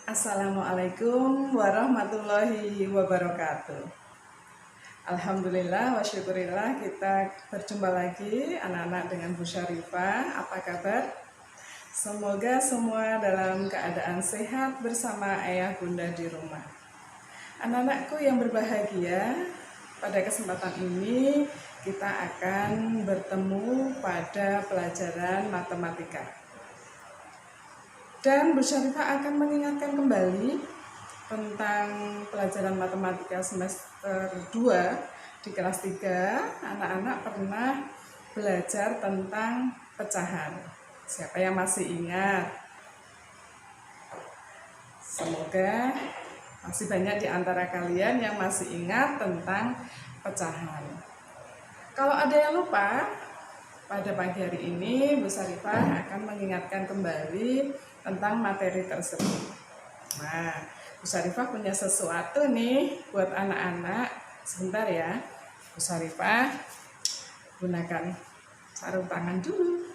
Assalamualaikum warahmatullahi wabarakatuh. Alhamdulillah wa syukurillah, kita berjumpa lagi anak-anak dengan Bu Syarifah. Apa kabar? Semoga semua dalam keadaan sehat bersama ayah bunda di rumah. Anak-anakku yang berbahagia, pada kesempatan ini kita akan bertemu pada pelajaran matematika. Dan Bu Syarifah akan mengingatkan kembali tentang pelajaran matematika semester 2 di kelas 3. Anak-anak pernah belajar tentang pecahan. Siapa yang masih ingat? Semoga masih banyak di antara kalian yang masih ingat tentang pecahan. Kalau ada yang lupa, pada pagi hari ini Bu Syarifah akan mengingatkan kembali tentang materi tersebut. Nah, Bu Syarifah punya sesuatu nih buat anak-anak. Sebentar ya, Bu Syarifah gunakan sarung tangan dulu.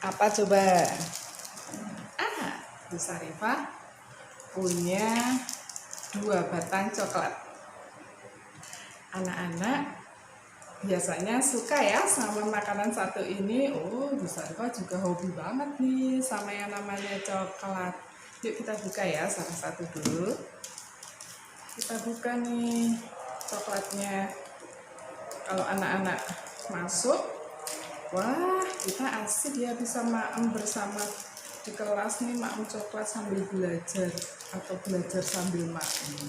Apa coba? Bu Syarifah punya 2 batang coklat. Anak-anak biasanya suka ya sama makanan satu ini. Bu Syarifah juga hobi banget nih sama yang namanya coklat. Yuk kita buka ya salah satu dulu. Kita buka nih coklatnya. Kalau anak-anak masuk, wah, kita asik ya bisa maem bersama di kelas nih, maem coklat sambil belajar atau belajar sambil maem.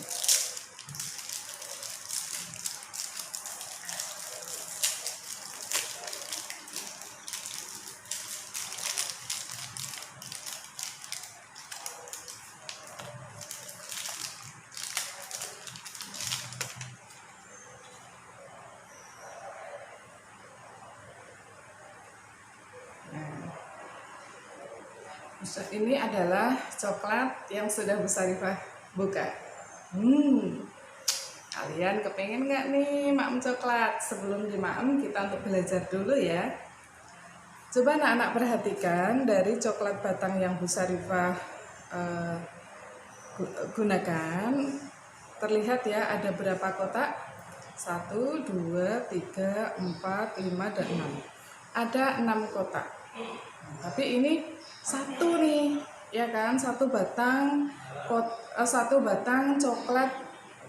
Ini adalah coklat yang sudah Bu Syarifah buka. Kalian kepengen nggak nih maem coklat? Sebelum dimaem kita untuk belajar dulu ya. Coba anak-anak perhatikan dari coklat batang yang Bu Syarifah gunakan. Terlihat ya ada berapa kotak? 1, 2, 3, 4, 5, dan 6. Ada 6 kotak. Tapi ini satu nih, ya kan? Satu batang coklat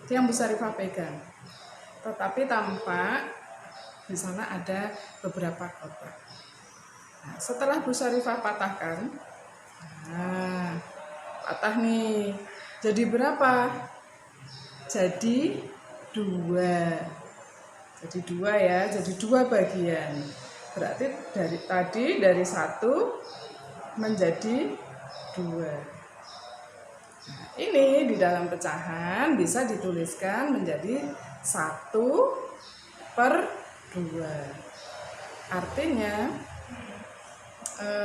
yang Bu Syarifah pegang. Tetapi tampak di sana ada beberapa kotak. Nah, setelah Bu Syarifah patahkan, patah nih. Jadi berapa? Jadi 2. Jadi 2 ya, jadi 2 bagian. Berarti dari 1 menjadi 2. Nah, ini di dalam pecahan bisa dituliskan menjadi 1/2. Artinya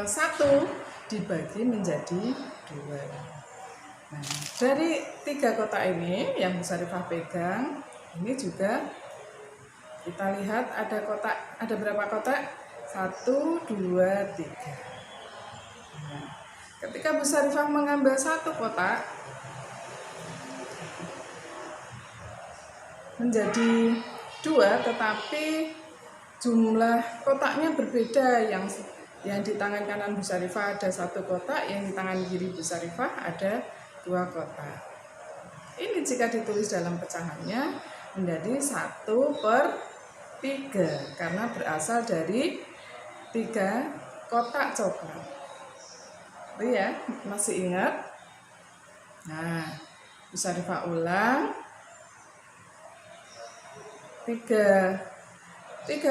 1 dibagi menjadi 2. Nah, dari 3 kotak ini yang Bu Syarifah pegang, ini juga kita lihat ada berapa kotak? 1, 2, 3. Nah, ketika Bu Syarifah mengambil 1 kotak menjadi 2, tetapi jumlah kotaknya berbeda. Yang di tangan kanan Bu Syarifah ada 1 kotak, yang di tangan kiri Bu Syarifah ada 2 kotak. Ini jika ditulis dalam pecahannya menjadi 1/3 karena berasal dari 3 kotak coklat. Ya, masih ingat? Nah, Bu Syarifah ulang. 3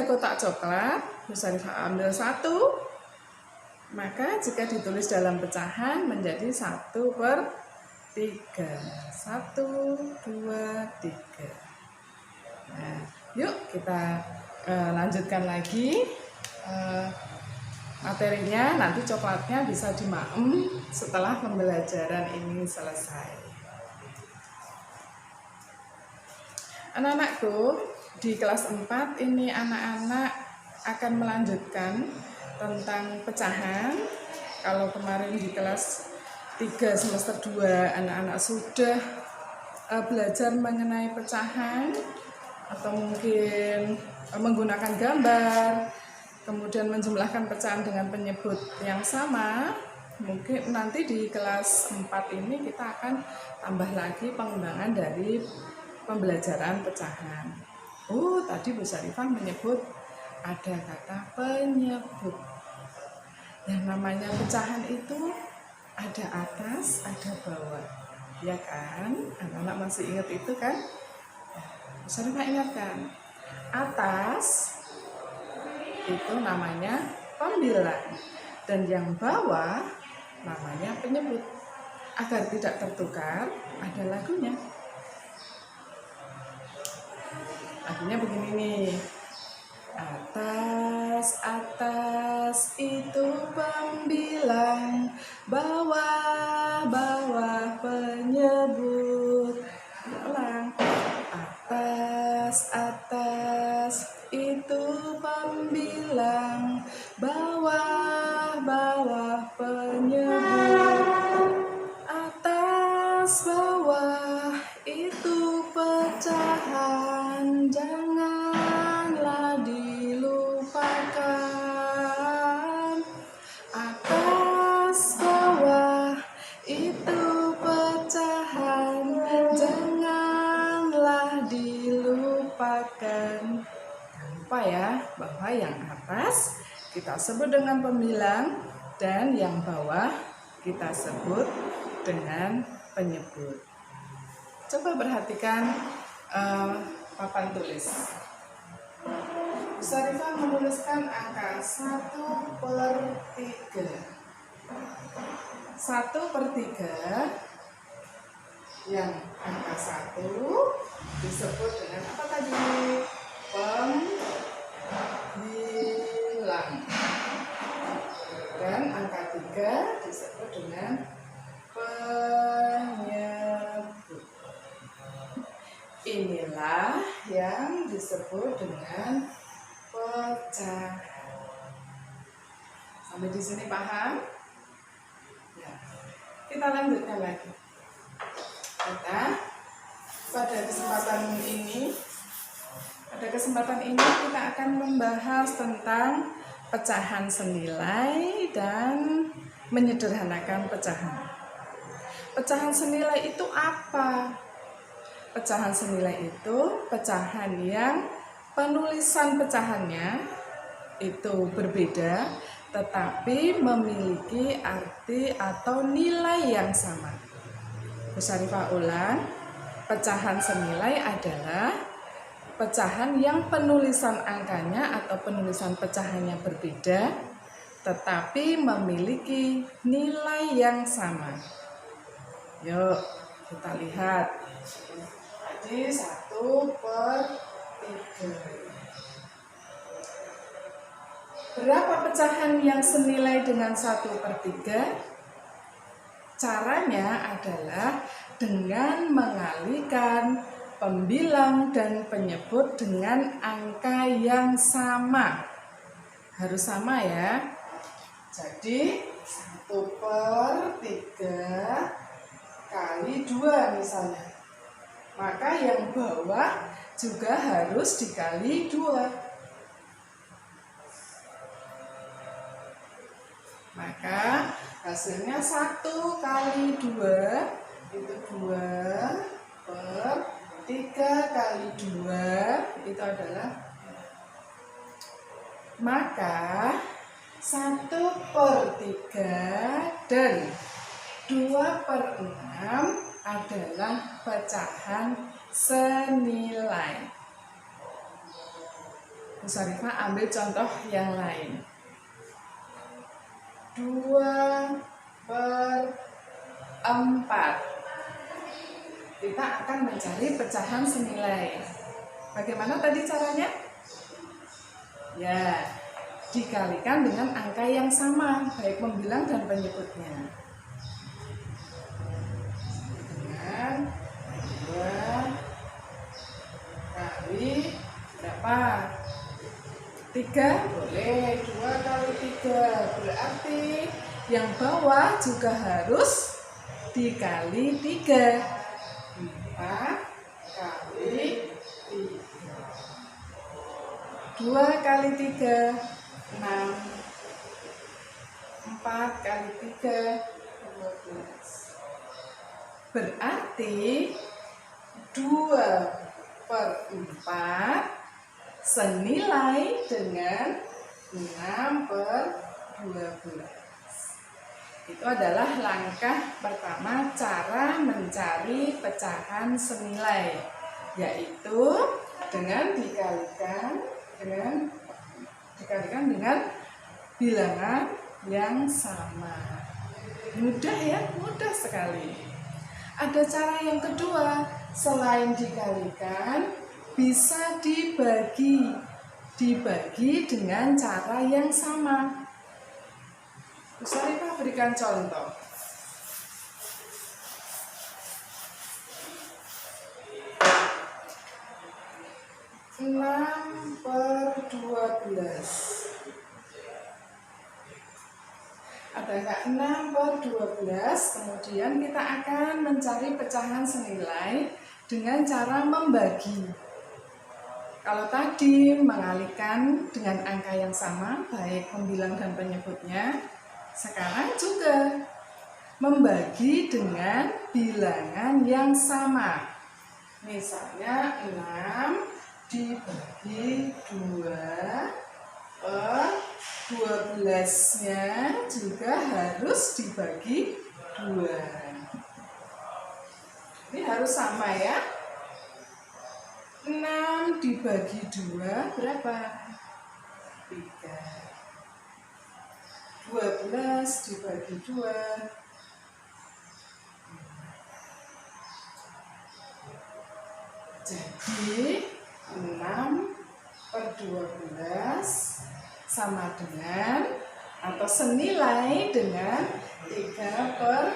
kotak coklat, Bu Syarifah ambil 1, Maka jika ditulis dalam pecahan menjadi 1/3. 1, 2, 3. Nah, yuk kita lanjutkan lagi materinya. Nanti coklatnya bisa dimaem setelah pembelajaran ini selesai. Anak-anakku, di kelas 4 ini anak-anak akan melanjutkan tentang pecahan. Kalau kemarin di kelas 3 semester 2 anak-anak sudah belajar mengenai pecahan atau mungkin menggunakan gambar, kemudian menjumlahkan pecahan dengan penyebut yang sama. Mungkin nanti di kelas 4 ini kita akan tambah lagi pengembangan dari pembelajaran pecahan. Tadi Bu Syarifah menyebut ada kata penyebut. Yang namanya pecahan itu ada atas, ada bawah. Ya kan? Anak-anak masih ingat itu kan? Bu Syarifah ingatkan. Atas itu namanya pembilang. Dan yang bawah namanya penyebut. Agar tidak tertukar, ada lagunya. Lagunya begini nih. Atas, atas itu pembilang, bawah, bawah penyebut. Ulang. Atas, atas itu pembilang, bawah, bawah penyebut. Atas, bawah itu pecahan, janganlah dilupakan. Atas, bawah itu pecahan, janganlah dilupakan. Jangan lupa ya, bahwa yang atas kita sebut dengan pembilang dan yang bawah kita sebut dengan penyebut. Coba perhatikan papan tulis. Bu Syarifah menuliskan angka 1/3. 1/3 yang angka 1 disebut dengan apa tadi? Pembilang. Dan angka 3 disebut dengan penyebut. Inilah yang disebut dengan pecahan. Sampai di sini paham? Ya. Kita lanjutkan lagi. Pada kesempatan ini kita akan membahas tentang pecahan senilai dan menyederhanakan pecahan. Pecahan senilai itu apa? Pecahan senilai itu pecahan yang penulisan pecahannya itu berbeda tetapi memiliki arti atau nilai yang sama. Bu Syarifah ulang, pecahan senilai adalah pecahan yang penulisan angkanya atau penulisan pecahannya berbeda tetapi memiliki nilai yang sama. Yuk kita lihat. Jadi 1/3. Berapa pecahan yang senilai dengan 1/3? Caranya adalah dengan mengalihkan pembilang dan penyebut dengan angka yang sama. Harus sama ya. Jadi 1/3 kali 2 misalnya. Maka yang bawah juga harus dikali 2. Maka hasilnya 1 kali 2 itu 2/3 kali 2 itu adalah, maka 1/3 dan 2/6 adalah pecahan senilai. Bu Syarifah ambil contoh yang lain. 2/4. Kita akan mencari pecahan senilai. Bagaimana tadi caranya? Ya, dikalikan dengan angka yang sama, baik pembilang dan penyebutnya. Dengan 2 kali berapa? 3? Boleh, 2 kali 3. Berarti yang bawah juga harus dikali 3. 4 kali 3. 2 kali 3, 6. 4 kali 3, 12. Berarti 2/4 senilai dengan 6/12. Itu adalah langkah pertama cara mencari pecahan senilai, yaitu dengan dikalikan dengan bilangan yang sama. Mudah ya, mudah sekali. Ada cara yang kedua, selain dikalikan bisa dibagi dengan cara yang sama. Bu Sarifah berikan contoh. Enam per 12. Ada nggak 6/12? Kemudian kita akan mencari pecahan senilai dengan cara membagi. Kalau tadi mengalihkan dengan angka yang sama, baik pembilang dan penyebutnya, sekarang juga membagi dengan bilangan yang sama. Misalnya 6 dibagi 2 per 12-nya juga harus dibagi 2. Ini harus sama ya. 6 dibagi 2 berapa? 3. 12 dibagi 2. Jadi 6/12 sama dengan atau senilai dengan 3/6.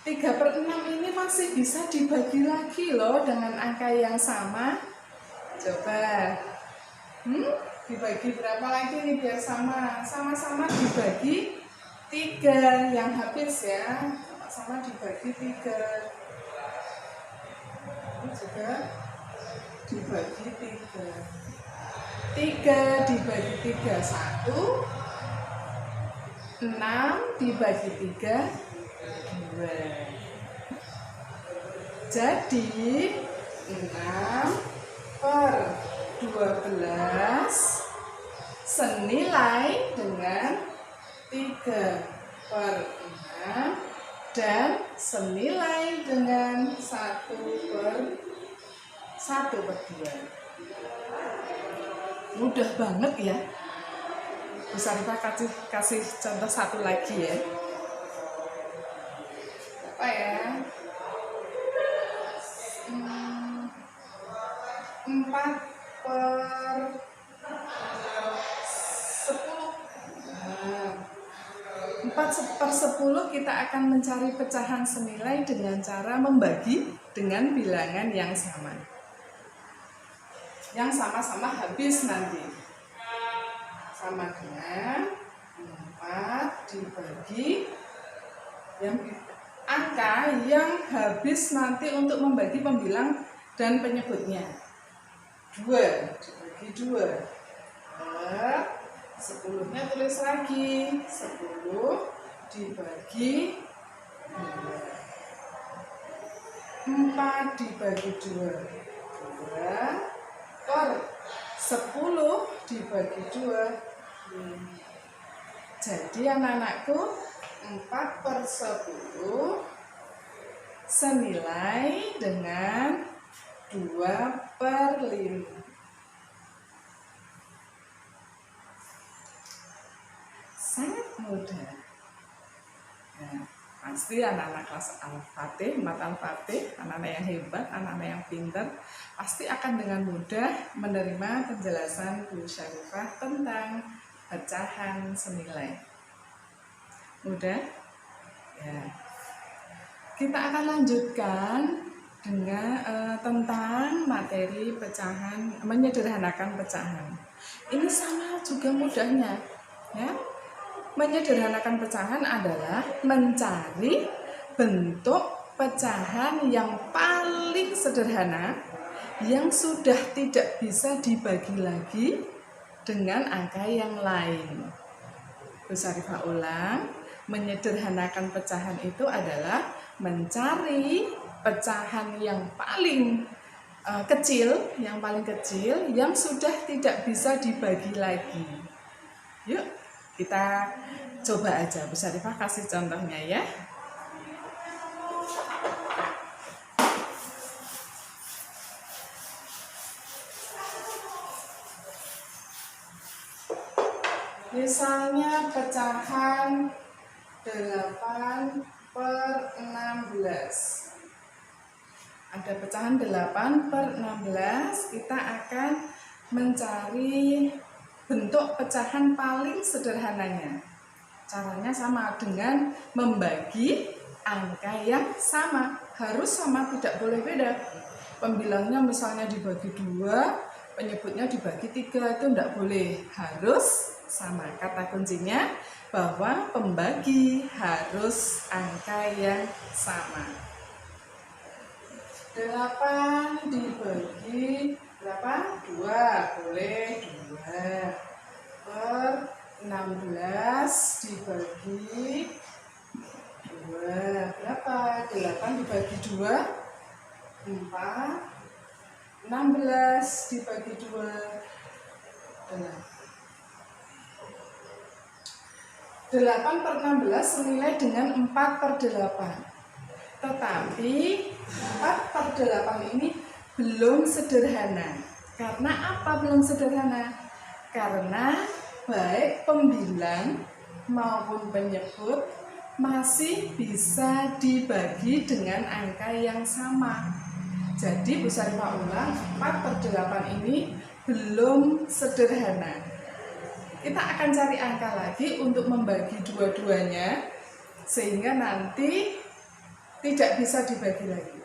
3/6 ini masih bisa dibagi lagi loh dengan angka yang sama. Coba dibagi berapa lagi nih biar sama? Sama-sama dibagi 3 yang habis ya. Sama-sama dibagi 3. Ini juga dibagi 3. 3 dibagi 3, 1. 6 dibagi 3, 2. Jadi 6/12 senilai dengan 3/6 dan senilai dengan 1/2. Mudah banget ya. Bu Sarifah kasih contoh satu lagi ya. Apa ya? 4/10. 4/10 kita akan mencari pecahan senilai dengan cara membagi dengan bilangan yang sama. Yang sama-sama habis nanti. Sama dengan 4 dibagi angka yang habis nanti untuk membagi pembilang dan penyebutnya. 2 dibagi 2. 10-nya tulis lagi. 10 dibagi 2. 4 dibagi 2. 2 per 10 dibagi 2. Jadi anak-anakku 4/10 senilai dengan 2/5. Sangat Pasti anak-anak kelas Al-Fatih, Mat Al-Fatih, anak-anak yang hebat, anak-anak yang pintar, pasti akan dengan mudah menerima penjelasan Bu Syarifah tentang pecahan senilai. Mudah? Ya. Kita akan lanjutkan dengan tentang materi pecahan, menyederhanakan pecahan. Ini sama juga mudahnya, ya. Menyederhanakan pecahan adalah mencari bentuk pecahan yang paling sederhana yang sudah tidak bisa dibagi lagi dengan angka yang lain. Bu Syarifah ulang, menyederhanakan pecahan itu adalah mencari pecahan yang paling kecil, yang sudah tidak bisa dibagi lagi. Yuk, kita coba aja. Bu Syarifah kasih contohnya ya. Misalnya pecahan 8/16. Ada pecahan 8/16, kita akan mencari bentuk pecahan paling sederhananya. Caranya sama dengan membagi angka yang sama. Harus sama, tidak boleh beda. Pembilangnya misalnya dibagi 2, penyebutnya dibagi 3, itu tidak boleh. Harus sama. Kata kuncinya bahwa pembagi harus angka yang sama. 8 dibagi berapa? 2, boleh 2. Per 16 dibagi 2, berapa? 8 dibagi 2, 4. 16 dibagi 2, 8/16 senilai dengan 4/8. Tetapi 4/8 ini belum sederhana. Karena apa belum sederhana? Karena baik pembilang maupun penyebut masih bisa dibagi dengan angka yang sama. Jadi Bu Syarifah ulang, 4/8 ini belum sederhana. Kita akan cari angka lagi untuk membagi dua-duanya sehingga nanti tidak bisa dibagi lagi.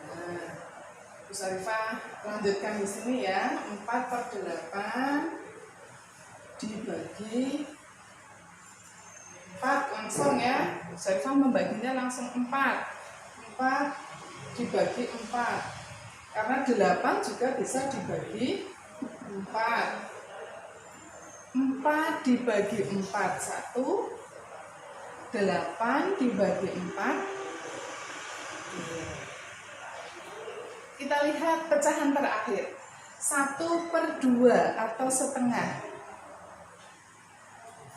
Nah, Bu Syarifah lanjutkan di sini ya. 4/8 dibagi 4 langsung ya. Bu Syarifah membaginya langsung 4. 4 dibagi 4. Karena 8 juga bisa dibagi 4. 4 dibagi 4, 1. 8 dibagi 4. Kita lihat pecahan terakhir. 1/2 atau setengah.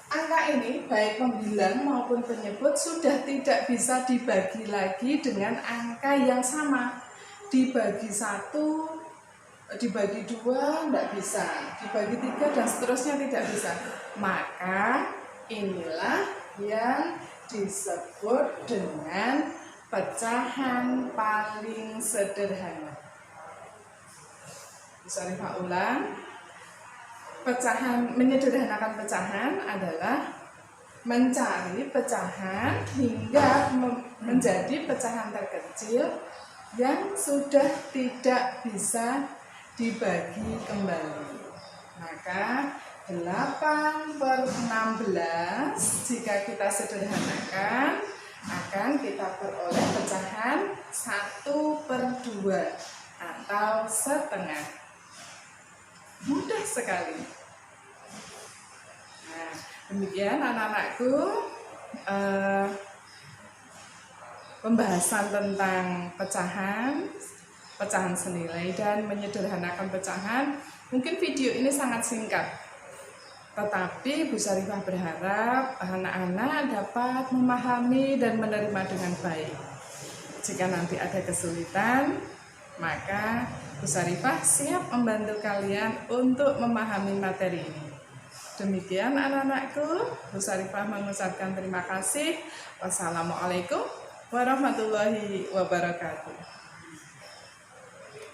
Angka ini baik pembilang maupun penyebut sudah tidak bisa dibagi lagi dengan angka yang sama. Dibagi 1, dibagi 2 tidak bisa, dibagi 3 dan seterusnya tidak bisa. Maka inilah yang disebut dengan pecahan paling sederhana. Bu Syarifah ulang, menyederhanakan pecahan adalah mencari pecahan hingga menjadi pecahan terkecil yang sudah tidak bisa dibagi kembali. Maka 8/16 jika kita sederhanakan akan kita peroleh pecahan 1/2 atau setengah. Mudah sekali. Nah, demikian anak-anakku pembahasan tentang pecahan senilai dan menyederhanakan pecahan. Mungkin video ini sangat singkat, tetapi Bu Syarifah berharap anak-anak dapat memahami dan menerima dengan baik. Jika nanti ada kesulitan, maka Bu Syarifah siap membantu kalian untuk memahami materi ini. Demikian anak-anakku, Bu Sarifah mengucapkan terima kasih. Wassalamualaikum warahmatullahi wabarakatuh.